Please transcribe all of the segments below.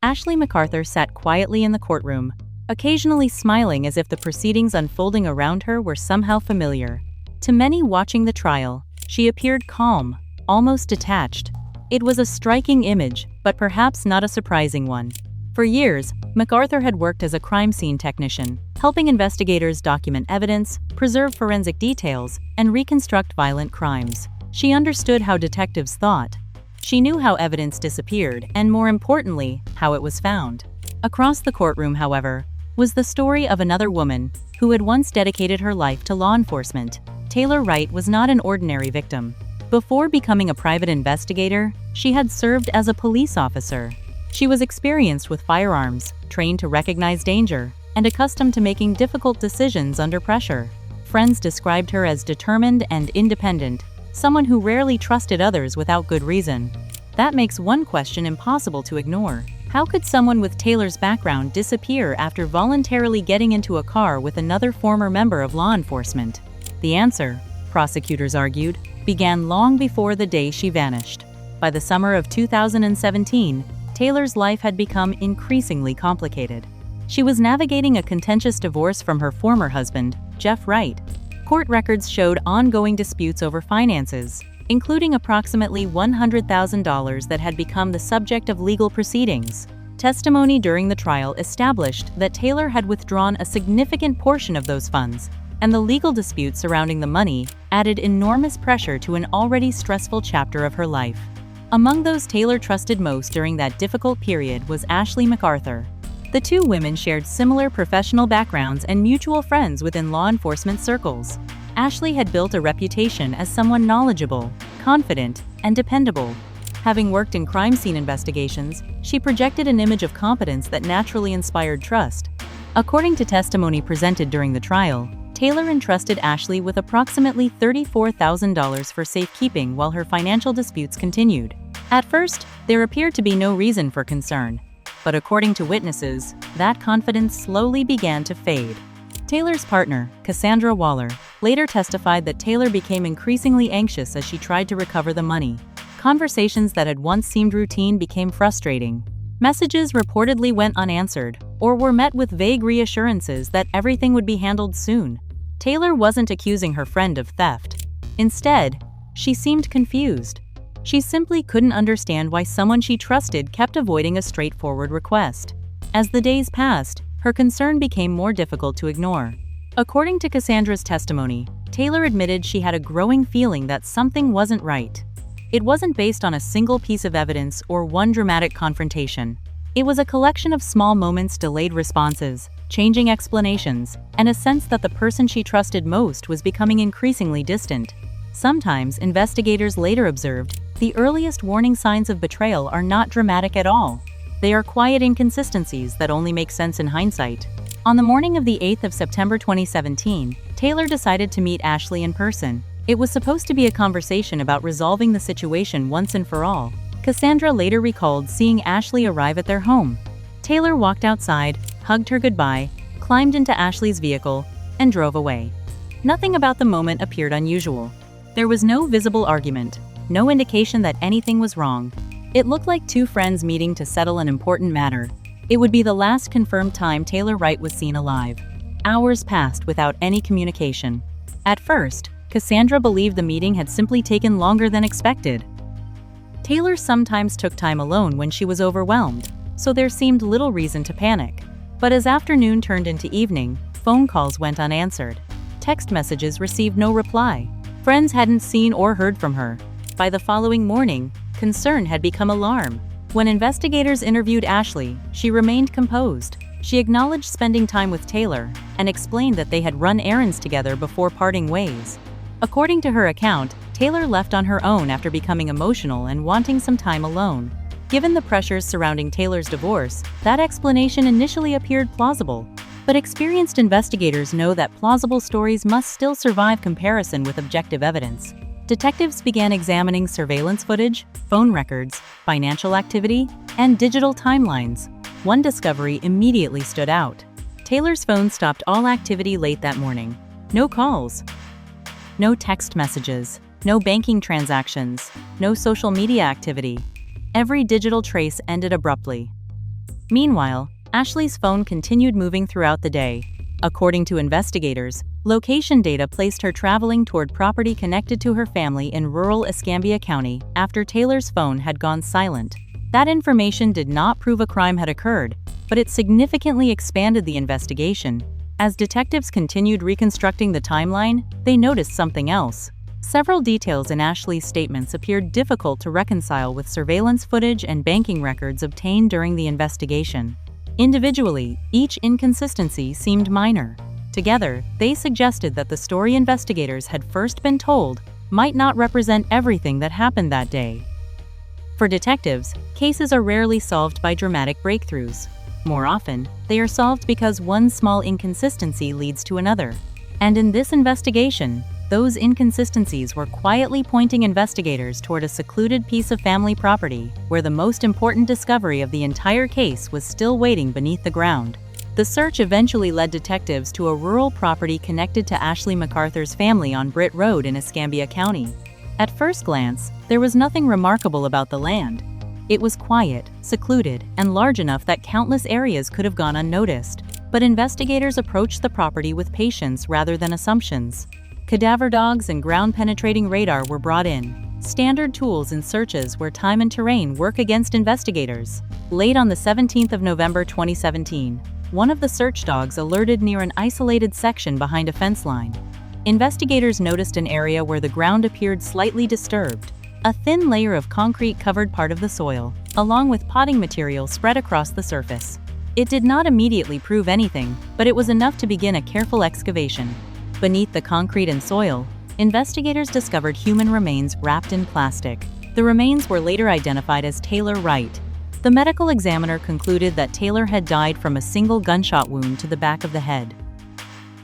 Ashley McArthur sat quietly in the courtroom, occasionally smiling as if the proceedings unfolding around her were somehow familiar. To many watching the trial, she appeared calm, almost detached. It was a striking image, but perhaps not a surprising one. For years, McArthur had worked as a crime scene technician, helping investigators document evidence, preserve forensic details, and reconstruct violent crimes. She understood how detectives thought. She knew how evidence disappeared, and more importantly, how it was found. Across the courtroom, however, was the story of another woman who had once dedicated her life to law enforcement. Taylor Wright was not an ordinary victim. Before becoming a private investigator, she had served as a police officer. She was experienced with firearms, trained to recognize danger, and accustomed to making difficult decisions under pressure. Friends described her as determined and independent, someone who rarely trusted others without good reason. That makes one question impossible to ignore. How could someone with Taylor's background disappear after voluntarily getting into a car with another former member of law enforcement? The answer, prosecutors argued, began long before the day she vanished. By the summer of 2017, Taylor's life had become increasingly complicated. She was navigating a contentious divorce from her former husband, Jeff Wright. Court records showed ongoing disputes over finances, including approximately $100,000 that had become the subject of legal proceedings. Testimony during the trial established that Taylor had withdrawn a significant portion of those funds, and the legal dispute surrounding the money added enormous pressure to an already stressful chapter of her life. Among those Taylor trusted most during that difficult period was Ashley McArthur. The two women shared similar professional backgrounds and mutual friends within law enforcement circles. Ashley had built a reputation as someone knowledgeable, confident, and dependable. Having worked in crime scene investigations, she projected an image of competence that naturally inspired trust. According to testimony presented during the trial, Taylor entrusted Ashley with approximately $34,000 for safekeeping while her financial disputes continued. At first, there appeared to be no reason for concern, but according to witnesses, that confidence slowly began to fade. Taylor's partner, Cassandra Waller, later testified that Taylor became increasingly anxious as she tried to recover the money. Conversations that had once seemed routine became frustrating. Messages reportedly went unanswered, or were met with vague reassurances that everything would be handled soon. Taylor wasn't accusing her friend of theft. Instead, she seemed confused. She simply couldn't understand why someone she trusted kept avoiding a straightforward request. As the days passed, her concern became more difficult to ignore. According to Cassandra's testimony, Taylor admitted she had a growing feeling that something wasn't right. It wasn't based on a single piece of evidence or one dramatic confrontation. It was a collection of small moments, delayed responses, changing explanations, and a sense that the person she trusted most was becoming increasingly distant. Sometimes, investigators later observed, the earliest warning signs of betrayal are not dramatic at all. They are quiet inconsistencies that only make sense in hindsight. On the morning of the 8th of September 2017, Taylor decided to meet Ashley in person. It was supposed to be a conversation about resolving the situation once and for all. Cassandra later recalled seeing Ashley arrive at their home. Taylor walked outside, hugged her goodbye, climbed into Ashley's vehicle, and drove away. Nothing about the moment appeared unusual. There was no visible argument, no indication that anything was wrong. It looked like two friends meeting to settle an important matter. It would be the last confirmed time Taylor Wright was seen alive. Hours passed without any communication. At first, Cassandra believed the meeting had simply taken longer than expected. Taylor sometimes took time alone when she was overwhelmed, so there seemed little reason to panic. But as afternoon turned into evening, phone calls went unanswered. Text messages received no reply. Friends hadn't seen or heard from her. By the following morning, concern had become alarm. When investigators interviewed Ashley, she remained composed. She acknowledged spending time with Taylor and explained that they had run errands together before parting ways. According to her account, Taylor left on her own after becoming emotional and wanting some time alone. Given the pressures surrounding Taylor's divorce, that explanation initially appeared plausible. But experienced investigators know that plausible stories must still survive comparison with objective evidence. Detectives began examining surveillance footage, phone records, financial activity, and digital timelines. One discovery immediately stood out. Taylor's phone stopped all activity late that morning. No calls. No text messages. No banking transactions. No social media activity. Every digital trace ended abruptly. Meanwhile, Ashley's phone continued moving throughout the day. According to investigators, location data placed her traveling toward property connected to her family in rural Escambia County after Taylor's phone had gone silent. That information did not prove a crime had occurred, but it significantly expanded the investigation. As detectives continued reconstructing the timeline, they noticed something else. Several details in Ashley's statements appeared difficult to reconcile with surveillance footage and banking records obtained during the investigation. Individually, each inconsistency seemed minor. Together, they suggested that the story investigators had first been told might not represent everything that happened that day. For detectives, cases are rarely solved by dramatic breakthroughs. More often, they are solved because one small inconsistency leads to another. And in this investigation, those inconsistencies were quietly pointing investigators toward a secluded piece of family property where the most important discovery of the entire case was still waiting beneath the ground. The search eventually led detectives to a rural property connected to Ashley McArthur's family on Britt Road in Escambia County. At first glance, there was nothing remarkable about the land. It was quiet, secluded, and large enough that countless areas could have gone unnoticed. But investigators approached the property with patience rather than assumptions. Cadaver dogs and ground-penetrating radar were brought in, standard tools in searches where time and terrain work against investigators. Late on the 17th of November 2017, one of the search dogs alerted near an isolated section behind a fence line. Investigators noticed an area where the ground appeared slightly disturbed. A thin layer of concrete covered part of the soil, along with potting material spread across the surface. It did not immediately prove anything, but it was enough to begin a careful excavation. Beneath the concrete and soil, investigators discovered human remains wrapped in plastic. The remains were later identified as Taylor Wright. The medical examiner concluded that Taylor had died from a single gunshot wound to the back of the head.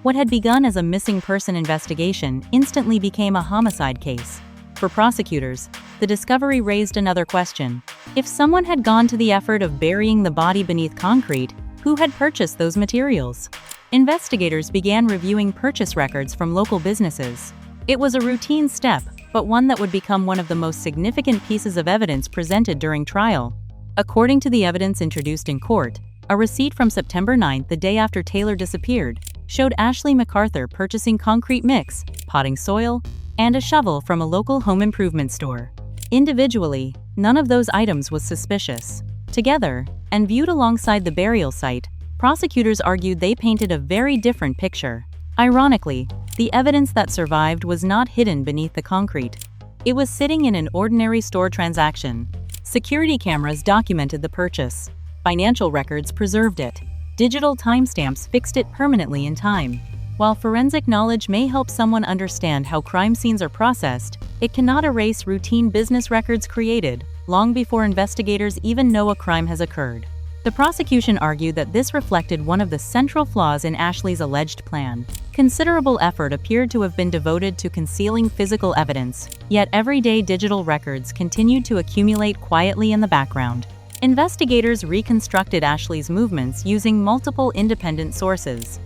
What had begun as a missing person investigation instantly became a homicide case. For prosecutors, the discovery raised another question. If someone had gone to the effort of burying the body beneath concrete, who had purchased those materials? Investigators began reviewing purchase records from local businesses. It was a routine step, but one that would become one of the most significant pieces of evidence presented during trial. According to the evidence introduced in court, a receipt from September 9, the day after Taylor disappeared, showed Ashley McArthur purchasing concrete mix, potting soil, and a shovel from a local home improvement store. Individually, none of those items was suspicious. Together, and viewed alongside the burial site, prosecutors argued they painted a very different picture. Ironically, the evidence that survived was not hidden beneath the concrete. It was sitting in an ordinary store transaction. Security cameras documented the purchase. Financial records preserved it. Digital timestamps fixed it permanently in time. While forensic knowledge may help someone understand how crime scenes are processed, it cannot erase routine business records created long before investigators even know a crime has occurred. The prosecution argued that this reflected one of the central flaws in Ashley's alleged plan. Considerable effort appeared to have been devoted to concealing physical evidence, yet everyday digital records continued to accumulate quietly in the background. Investigators reconstructed Ashley's movements using multiple independent sources.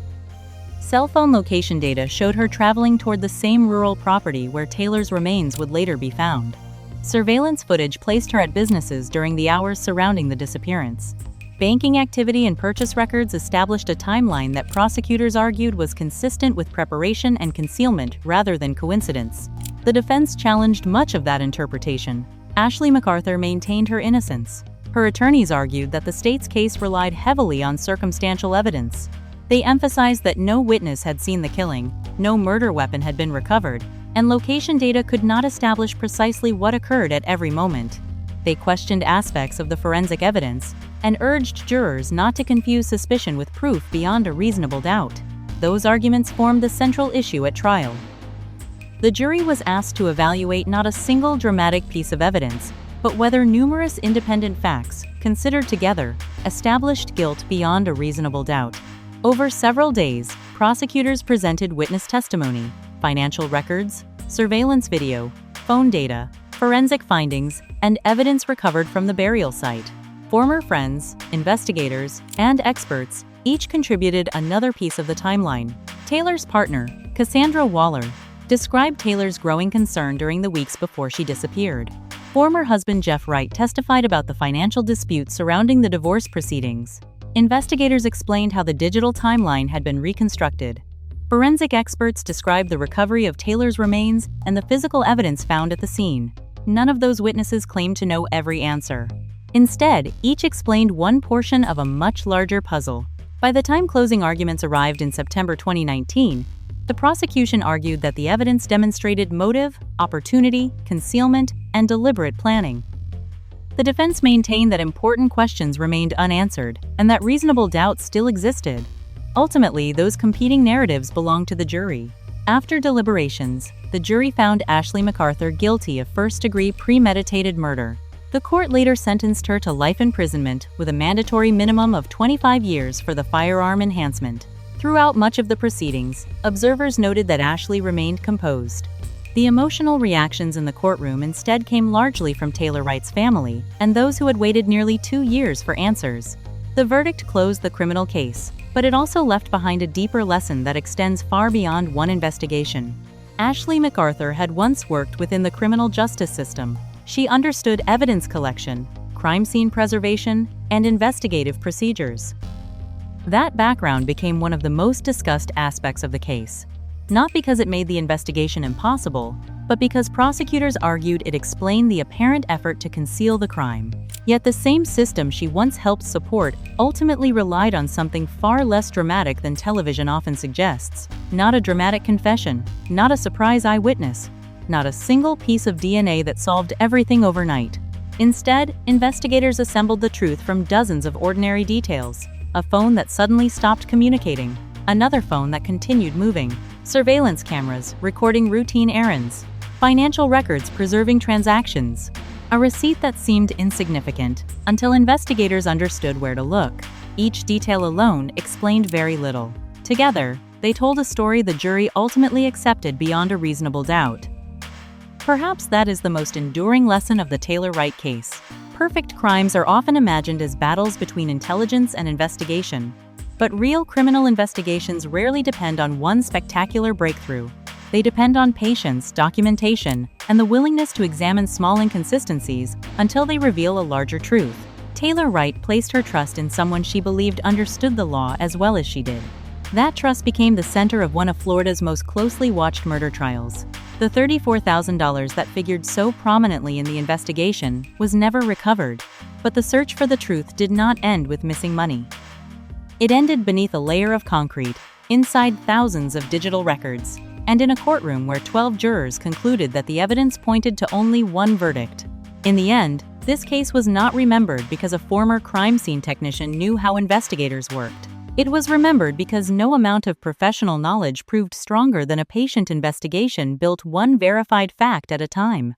Cell phone location data showed her traveling toward the same rural property where Taylor's remains would later be found. Surveillance footage placed her at businesses during the hours surrounding the disappearance. Banking activity and purchase records established a timeline that prosecutors argued was consistent with preparation and concealment rather than coincidence. The defense challenged much of that interpretation. Ashley McArthur maintained her innocence. Her attorneys argued that the state's case relied heavily on circumstantial evidence. They emphasized that no witness had seen the killing, no murder weapon had been recovered, and location data could not establish precisely what occurred at every moment. They questioned aspects of the forensic evidence and urged jurors not to confuse suspicion with proof beyond a reasonable doubt. Those arguments formed the central issue at trial. The jury was asked to evaluate not a single dramatic piece of evidence, but whether numerous independent facts, considered together, established guilt beyond a reasonable doubt. Over several days, prosecutors presented witness testimony, financial records, surveillance video, phone data, forensic findings, and evidence recovered from the burial site. Former friends, investigators, and experts each contributed another piece of the timeline. Taylor's partner, Cassandra Waller, described Taylor's growing concern during the weeks before she disappeared. Former husband Jeff Wright testified about the financial dispute surrounding the divorce proceedings. Investigators explained how the digital timeline had been reconstructed. Forensic experts described the recovery of Taylor's remains and the physical evidence found at the scene. None of those witnesses claimed to know every answer. Instead, each explained one portion of a much larger puzzle. By the time closing arguments arrived in September 2019, the prosecution argued that the evidence demonstrated motive, opportunity, concealment, and deliberate planning. The defense maintained that important questions remained unanswered and that reasonable doubt still existed. Ultimately, those competing narratives belonged to the jury. After deliberations, the jury found Ashley McArthur guilty of first-degree premeditated murder. The court later sentenced her to life imprisonment with a mandatory minimum of 25 years for the firearm enhancement. Throughout much of the proceedings, observers noted that Ashley remained composed. The emotional reactions in the courtroom instead came largely from Taylor Wright's family and those who had waited nearly 2 years for answers. The verdict closed the criminal case, but it also left behind a deeper lesson that extends far beyond one investigation. Ashley McArthur had once worked within the criminal justice system. She understood evidence collection, crime scene preservation, and investigative procedures. That background became one of the most discussed aspects of the case, not because it made the investigation impossible, but because prosecutors argued it explained the apparent effort to conceal the crime. Yet the same system she once helped support ultimately relied on something far less dramatic than television often suggests. Not a dramatic confession, not a surprise eyewitness, not a single piece of DNA that solved everything overnight. Instead, investigators assembled the truth from dozens of ordinary details. A phone that suddenly stopped communicating, another phone that continued moving, surveillance cameras recording routine errands, financial records preserving transactions, a receipt that seemed insignificant until investigators understood where to look. Each detail alone explained very little. Together, they told a story the jury ultimately accepted beyond a reasonable doubt. Perhaps that is the most enduring lesson of the Taylor Wright case. Perfect crimes are often imagined as battles between intelligence and investigation, but real criminal investigations rarely depend on one spectacular breakthrough. They depend on patience, documentation, and the willingness to examine small inconsistencies until they reveal a larger truth. Taylor Wright placed her trust in someone she believed understood the law as well as she did. That trust became the center of one of Florida's most closely watched murder trials. The $34,000 that figured so prominently in the investigation was never recovered, but the search for the truth did not end with missing money. It ended beneath a layer of concrete, inside thousands of digital records, and in a courtroom where 12 jurors concluded that the evidence pointed to only one verdict. In the end, this case was not remembered because a former crime scene technician knew how investigators worked. It was remembered because no amount of professional knowledge proved stronger than a patient investigation built one verified fact at a time.